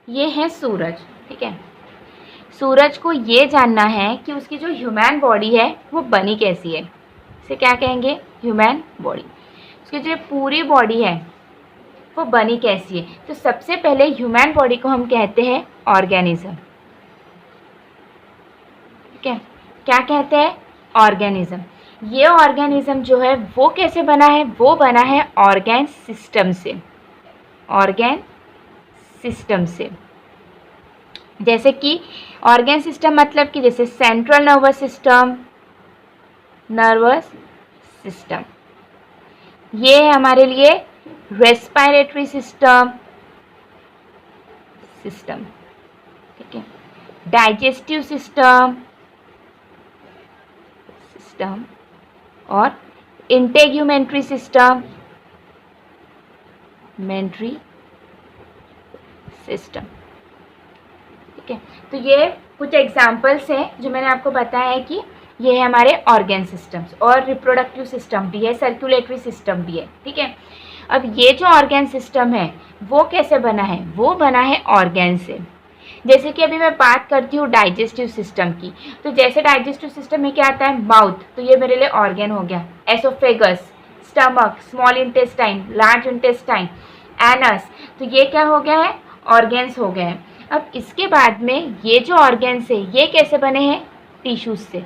ये है सूरज, ठीक है। सूरज को ये जानना है कि उसकी जो ह्यूमन बॉडी है वो बनी कैसी है, इसे क्या कहेंगे, ह्यूमन बॉडी। उसकी जो पूरी बॉडी है वो बनी कैसी है, तो सबसे पहले ह्यूमन बॉडी को हम कहते हैं ऑर्गेनिज्म, ठीक है। क्या कहते हैं, ऑर्गेनिज्म। ये ऑर्गेनिज्म जो है वो कैसे बना है, वो बना है ऑर्गेन सिस्टम से, ऑर्गेन सिस्टम से। जैसे कि ऑर्गेन सिस्टम मतलब कि जैसे central nervous system, nervous system, ये है हमारे लिए रेस्पिरेटरी सिस्टम, सिस्टम, ठीक है। डाइजेस्टिव सिस्टम, सिस्टम, और इंटेग्यूमेंट्री सिस्टम, मेंट्री सिस्टम, ठीक है। तो ये कुछ एग्जाम्पल्स हैं जो मैंने आपको बताया है कि ये है हमारे ऑर्गेन सिस्टम्स, और रिप्रोडक्टिव सिस्टम भी है, सर्कुलेटरी सिस्टम भी है, ठीक है। अब ये जो ऑर्गेन सिस्टम है वो कैसे बना है, वो बना है ऑर्गेन से। जैसे कि अभी मैं बात करती हूँ डाइजेस्टिव सिस्टम की, तो जैसे डाइजेस्टिव सिस्टम में क्या आता है, माउथ, तो ये मेरे लिए ऑर्गेन हो गया। Oesophagus, stomach, small intestine, large intestine, anus, तो ये क्या हो गया है, ऑर्गेन्स हो गए हैं। अब इसके बाद में ये जो ऑर्गेन्स है ये कैसे बने हैं, टिश्यूज से।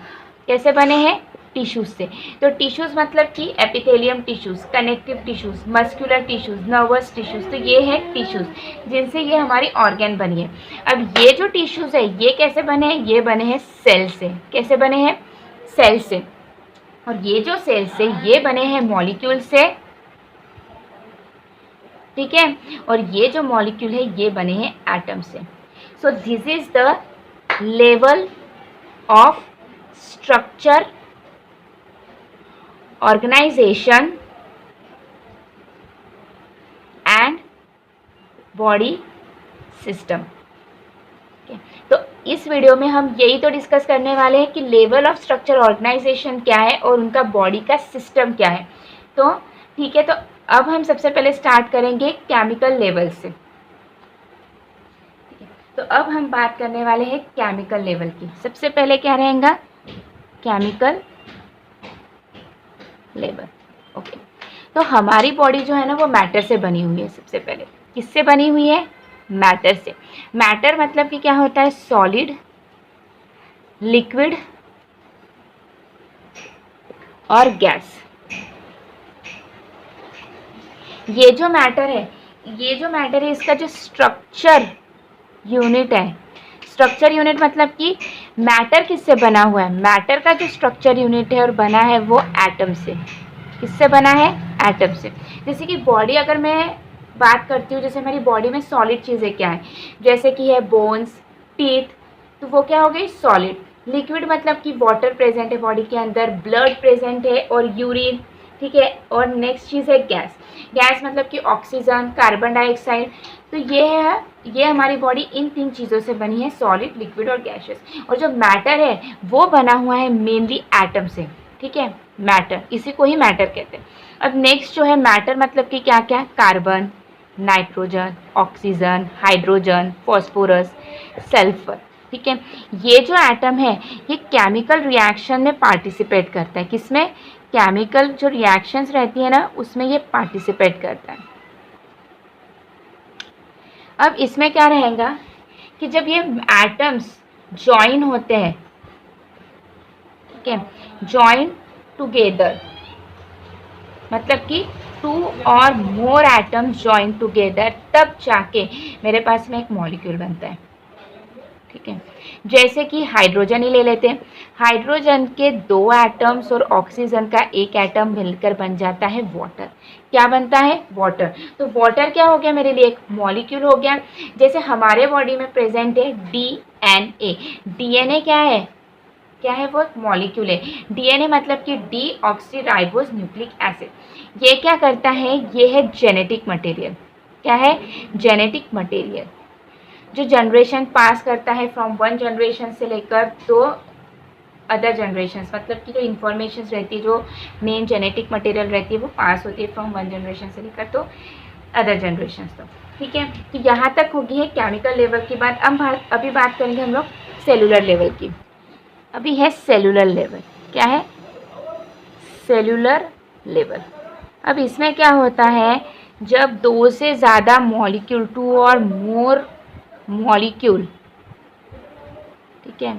कैसे बने हैं, टिश्यूज से। तो टिश्यूज मतलब कि epithelium tissues, connective tissues, muscular tissues, nervous tissues, तो ये है टिश्यूज जिनसे ये हमारी ऑर्गेन बनी है। अब ये जो टिश्यूज है ये कैसे बने हैं, ये बने हैं सेल से। कैसे बने हैं, सेल से। और ये जो सेल्स है ये बने हैं मॉलिक्यूल से, ठीक है। और ये जो मॉलिक्यूल है ये बने हैं एटम से। So this is the level of structure, organization and body system. तो इस वीडियो में हम यही तो डिस्कस करने वाले हैं कि लेवल ऑफ स्ट्रक्चर ऑर्गेनाइजेशन क्या है और उनका बॉडी का सिस्टम क्या है। तो ठीक है, तो अब हम सबसे पहले स्टार्ट करेंगे केमिकल लेवल से। तो अब हम बात करने वाले हैं केमिकल लेवल की। सबसे पहले क्या रहेगा, केमिकल लेवल, ओके। तो हमारी बॉडी जो है ना वो मैटर से बनी हुई है। सबसे पहले किससे बनी हुई है, मैटर से। मैटर मतलब कि क्या होता है, सॉलिड, लिक्विड और गैस। ये जो मैटर है इसका जो स्ट्रक्चर यूनिट है, स्ट्रक्चर यूनिट मतलब कि मैटर किससे बना हुआ है, मैटर का जो स्ट्रक्चर यूनिट है और बना है वो एटम से। किससे बना है, एटम से। जैसे कि बॉडी अगर मैं बात करती हूँ, जैसे मेरी बॉडी में सॉलिड चीज़ें क्या है, जैसे कि है बोन्स, टीथ, तो वो क्या हो गई, सॉलिड। लिक्विड मतलब कि वाटर प्रेजेंट है बॉडी के अंदर, ब्लड प्रेजेंट है और यूरिन, ठीक है। और नेक्स्ट चीज़ है गैस। गैस मतलब कि ऑक्सीजन, कार्बन डाइऑक्साइड। तो ये हमारी बॉडी इन 3 चीज़ों से बनी है, सॉलिड, लिक्विड और गैसेस। और जो मैटर है वो बना हुआ है मेनली एटम से, ठीक है। मैटर, इसी को ही मैटर कहते हैं। अब नेक्स्ट जो है मैटर मतलब कि क्या क्या, carbon, nitrogen, oxygen, hydrogen, phosphorus, sulphur, ठीक है। ये जो एटम है ये केमिकल रिएक्शन में पार्टिसिपेट करता है। किसमें, केमिकल जो रिएक्शंस रहती है ना उसमें ये पार्टिसिपेट करता है। अब इसमें क्या रहेगा कि जब ये एटम्स जॉइन होते हैं, ठीक है, जॉइन टुगेदर मतलब कि 2 और मोर एटम्स जॉइन टुगेदर, तब जाके मेरे पास में एक मॉलिक्यूल बनता है, ठीक है। जैसे कि हाइड्रोजन ही ले लेते हैं। हाइड्रोजन के 2 एटम्स और ऑक्सीजन का 1 एटम मिलकर बन जाता है वाटर। क्या बनता है, वाटर। तो वाटर क्या हो गया मेरे लिए, एक मॉलिक्यूल हो गया। जैसे हमारे बॉडी में प्रेजेंट है डीएनए। डीएनए क्या है, वो मॉलिक्यूल है। डीएनए मतलब कि D oxy ribose nucleic acid. ये क्या करता है, ये है जेनेटिक मटेरियल। क्या है, जेनेटिक मटेरियल जो जनरेशन पास करता है फ्रॉम 1 जनरेशन से लेकर तो अदर जनरेशन, मतलब कि जो इन्फॉर्मेशन रहती है, जो मेन जेनेटिक मटेरियल रहती है वो पास होती है फ्रॉम 1 जनरेशन से लेकर तो अदर जनरेशन तक। ठीक है, तो यहाँ तक होगी है केमिकल लेवल की बात। अभी बात करेंगे हम लोग सेलुलर लेवल की। अभी है सेलुलर लेवल। क्या है? Cellular level. अब इसमें क्या होता है, जब 2 से ज़्यादा मॉलिक्यूल, 2 और मोर मॉलिक्यूल, ठीक है,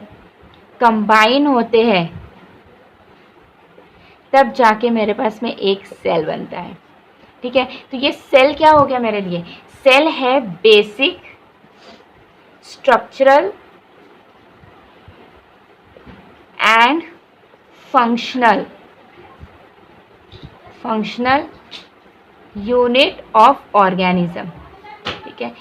कंबाइन होते हैं, तब जाके मेरे पास में एक सेल बनता है। ठीक है, तो ये सेल क्या हो गया मेरे लिए? सेल है basic structural and functional unit of organism. ठीक है,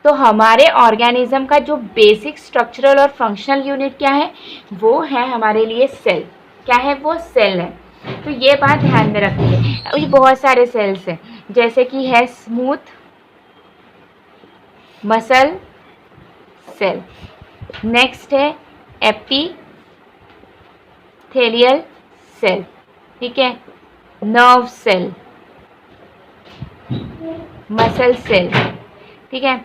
तो हमारे ऑर्गेनिज्म का जो बेसिक स्ट्रक्चरल और फंक्शनल यूनिट क्या है, वो है हमारे लिए सेल। क्या है? वो सेल है। तो ये बात ध्यान में रखिए। अभी बहुत सारे सेल्स हैं, जैसे कि है स्मूथ मसल सेल, नेक्स्ट है एपिथेलियल सेल, ठीक है, नर्व सेल, मसल सेल। ठीक है,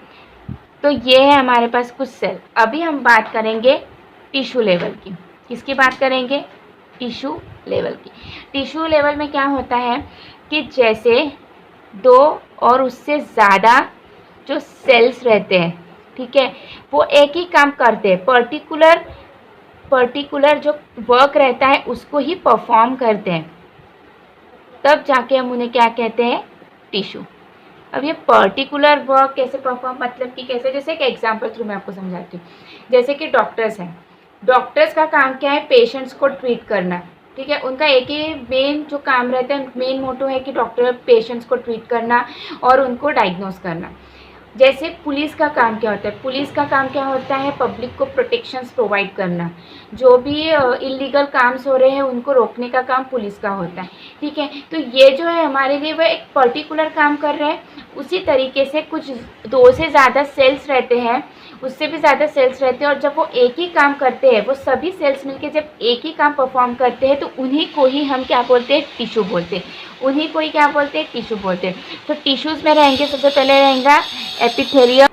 तो ये है हमारे पास कुछ सेल। अभी हम बात करेंगे टिश्यू लेवल की। किसकी बात करेंगे? टिश्यू लेवल की। टिश्यू लेवल में क्या होता है कि जैसे 2 और उससे ज़्यादा जो सेल्स रहते हैं, ठीक है, वो एक ही काम करते हैं, पर्टिकुलर जो वर्क रहता है उसको ही परफॉर्म करते हैं, तब जाके हम उन्हें क्या कहते हैं? टिश्यू। अब ये पर्टिकुलर वर्क कैसे परफॉर्म, मतलब कि कैसे, जैसे एक एग्जांपल थ्रू मैं आपको समझाती हूँ। जैसे कि डॉक्टर्स हैं, डॉक्टर्स का काम क्या है? पेशेंट्स को ट्रीट करना। ठीक है, उनका एक ही मेन जो काम रहता है, मेन मोटो है कि डॉक्टर पेशेंट्स को ट्रीट करना और उनको डायग्नोस करना। जैसे पुलिस का काम क्या होता है? पुलिस का काम क्या होता है? पब्लिक को प्रोटेक्शंस प्रोवाइड करना। जो भी इलीगल काम्स हो रहे हैं उनको रोकने का काम पुलिस का होता है। ठीक है, तो ये जो है हमारे लिए वो एक पर्टिकुलर काम कर रहे हैं। उसी तरीके से कुछ 2 से ज़्यादा सेल्स रहते हैं, उससे भी ज़्यादा सेल्स रहते हैं, और जब वो एक ही काम करते हैं, वो सभी सेल्स मिलके जब एक ही काम परफॉर्म करते हैं, तो उन्हीं को ही हम क्या बोलते हैं? टिश्यू बोलते हैं। उन्हीं को ही क्या बोलते हैं? टिश्यू बोलते हैं। तो टिश्यूज़ में रहेंगे, सबसे पहले रहेगा एपिथेलियम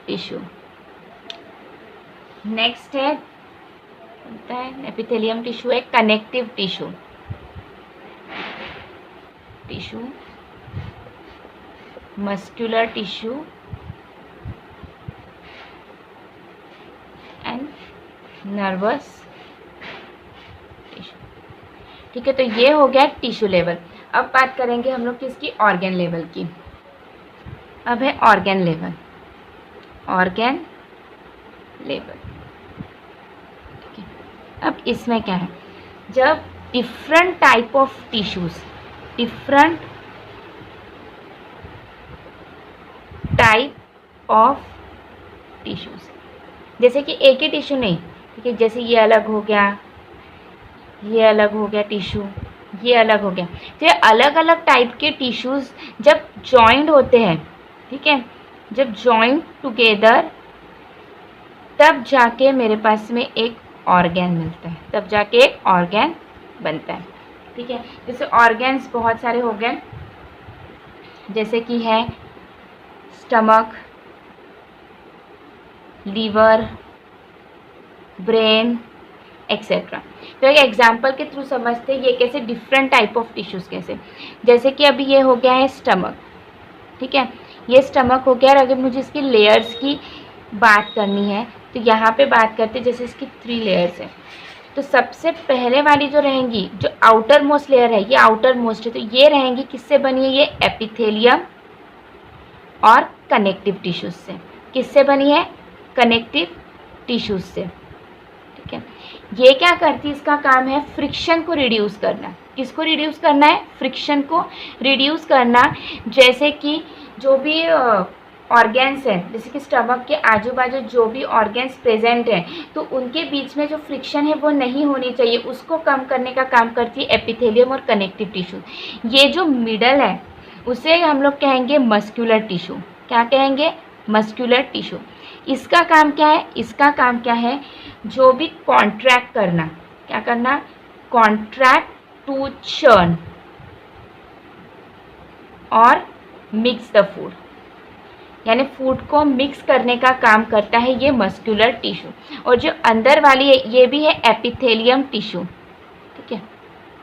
टिश्यू। नेक्स्ट है एपिथेलियम टिश्यू है connective tissue, muscular tissue and nervous tissue. ठीक है, तो ये हो गया टिश्यू लेवल। अब बात करेंगे हम लोग किसकी? ऑर्गन लेवल की। अब है ऑर्गन लेवल। ठीक है, अब इसमें क्या है, जब डिफरेंट टाइप ऑफ टिश्यूज, जैसे कि एक ही टिश्यू नहीं, ठीक है, जैसे ये अलग हो गया, ये अलग हो गया टिश्यू, ये अलग हो गया, तो ये अलग अलग टाइप के टिश्यूज़ जब जॉइंट होते हैं, ठीक है, जब जॉइंट टुगेदर, तब जाके मेरे पास में एक ऑर्गन मिलता है, तब जाके एक ऑर्गन बनता है। ठीक है, जैसे ऑर्गन्स बहुत सारे हो गए, जैसे कि है स्टमक, लीवर, ब्रेन एक्सेट्रा। तो एक एग्जाम्पल के थ्रू समझते हैं ये कैसे डिफरेंट टाइप ऑफ टिश्यूज़ कैसे। जैसे कि अभी ये हो गया है स्टमक, ठीक है, ये स्टमक हो गया। और अगर मुझे इसकी लेयर्स की बात करनी है तो यहाँ पे बात करते हैं, जैसे इसकी 3 लेयर्स हैं। तो सबसे पहले वाली जो रहेंगी, जो आउटर मोस्ट लेयर है, ये आउटर मोस्ट है, तो ये रहेंगी किससे बनी है? ये एपिथेलियम और कनेक्टिव टिश्यूज से। किससे बनी है? कनेक्टिव टिश्यूज से। ठीक है, ये क्या करती है? इसका काम है फ्रिक्शन को रिड्यूस करना। किसको रिड्यूस करना है? फ्रिक्शन को रिड्यूस करना। जैसे कि जो भी ऑर्गेन्स हैं, जैसे कि स्टमक के आजू बाजू जो भी ऑर्गेन्स प्रेजेंट हैं, तो उनके बीच में जो फ्रिक्शन है वो नहीं होनी चाहिए, उसको कम करने का काम करती है एपिथेलियम और कनेक्टिव टिश्यू। ये जो मिडल है उसे हम लोग कहेंगे मस्कुलर टिश्यू। क्या कहेंगे? Muscular tissue. इसका काम क्या है? इसका काम क्या है? जो भी कॉन्ट्रैक्ट करना। क्या करना? Contract to churn. और मिक्स द फूड, यानी फूड को मिक्स करने का काम करता है ये मस्कुलर टिश्यू। और जो अंदर वाली है ये भी है एपिथेलियम टिश्यू, ठीक है,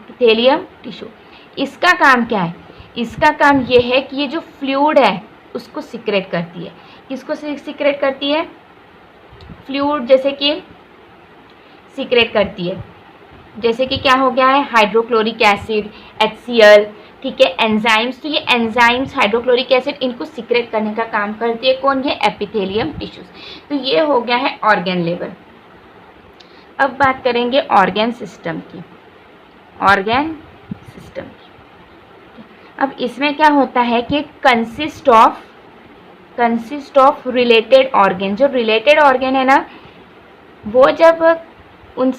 एपिथेलियम टिश्यू। इसका काम क्या है? इसका काम ये है कि ये जो फ्लूइड है उसको सिक्रेट करती है। किसको सिक्रेट करती है? फ्लूइड जैसे कि सिक्रेट करती है, जैसे कि क्या हो गया है, हाइड्रोक्लोरिक एसिड, HCl, ठीक है, एंजाइम्स। तो ये एंजाइम्स, हाइड्रोक्लोरिक एसिड, इनको सिक्रेट करने का काम करती है कौन? ये एपिथेलियम टिश्यूज। तो ये हो गया है ऑर्गेन लेवल। अब बात करेंगे ऑर्गेन सिस्टम की, ऑर्गेन सिस्टम की। अब इसमें क्या होता है कि कंसिस्ट ऑफ रिलेटेड ऑर्गेन। जो रिलेटेड ऑर्गेन है ना, वो जब उन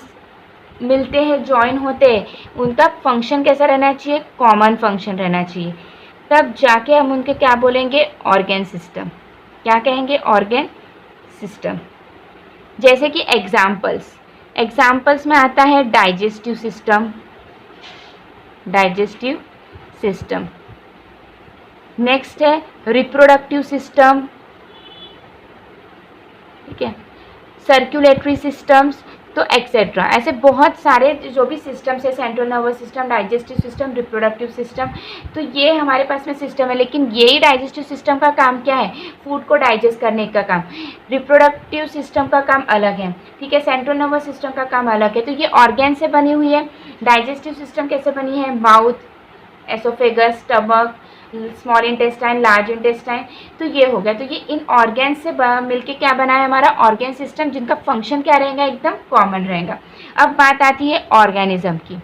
मिलते हैं, जॉइन होते हैं, उनका फंक्शन कैसा रहना चाहिए? कॉमन फंक्शन रहना चाहिए। तब जाके हम उनके क्या बोलेंगे? Organ system. क्या कहेंगे? Organ system. जैसे कि एग्जाम्पल्स में आता है डाइजेस्टिव सिस्टम, नेक्स्ट है रिप्रोडक्टिव सिस्टम, ठीक है, सर्कुलेटरी सिस्टम्स, तो एक्सेट्रा। ऐसे बहुत सारे जो भी सिस्टम्स है, central nervous system, digestive system, reproductive system, तो ये हमारे पास में सिस्टम है। लेकिन यही डाइजेस्टिव सिस्टम का काम क्या है? फूड को डाइजेस्ट करने का काम। रिप्रोडक्टिव सिस्टम का काम अलग है, ठीक है, सेंट्रल नर्वस सिस्टम का काम अलग है। तो ये ऑर्गेन से बनी हुई है। डाइजेस्टिव सिस्टम कैसे बनी है? Mouth, oesophagus, stomach, small intestine, large intestine. तो ये हो गया। तो ये इन ऑर्गेन से मिलके क्या बना है हमारा ऑर्गेन सिस्टम, जिनका फंक्शन क्या रहेगा? एकदम कॉमन रहेगा। अब बात आती है ऑर्गेनिज्म की।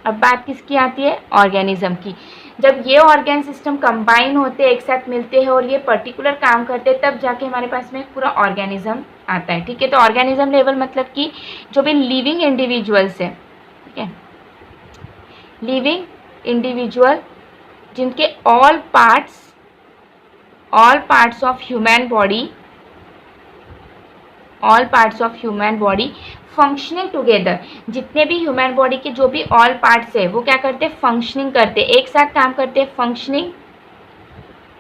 अब बात किसकी आती है? ऑर्गेनिज्म की। जब ये ऑर्गेन सिस्टम कंबाइन होते हैं, एक साथ मिलते हैं और ये पर्टिकुलर काम करते हैं, तब जाके हमारे पास में पूरा ऑर्गेनिज्म आता है, ठीक है। तो ऑर्गेनिज्म लेवल मतलब कि जो भी लिविंग इंडिविजुअल्स है, ठीक है, लिविंग इंडिविजुअल जिनके all parts of human body functioning together. जितने भी ह्यूमन बॉडी के जो भी ऑल पार्ट्स है वो क्या करते हैं? फंक्शनिंग करते हैं, एक साथ काम करते हैं, फंक्शनिंग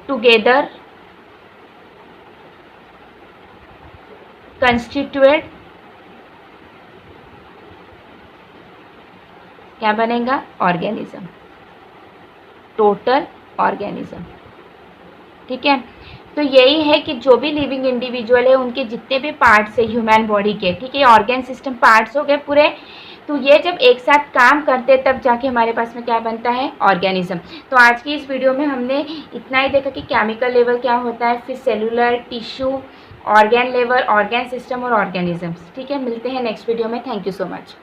टुगेदर कंस्टिट्यूएट क्या बनेगा? ऑर्गेनिज्म, टोटल ऑर्गेनिज्म, ठीक है। तो यही है कि जो भी लिविंग इंडिविजुअल है उनके जितने भी पार्ट्स है ह्यूमन बॉडी के, ठीक है, ऑर्गेन सिस्टम पार्ट्स हो गए पूरे। तो ये जब एक साथ काम करते हैं तब जाके हमारे पास में क्या बनता है? ऑर्गेनिज्म। तो आज की इस वीडियो में हमने इतना ही देखा कि केमिकल लेवल क्या होता है, फिर cellular, tissue, organ level, organ system और ऑर्गेनिजम्स, ठीक है। मिलते हैं नेक्स्ट वीडियो में। Thank you so much.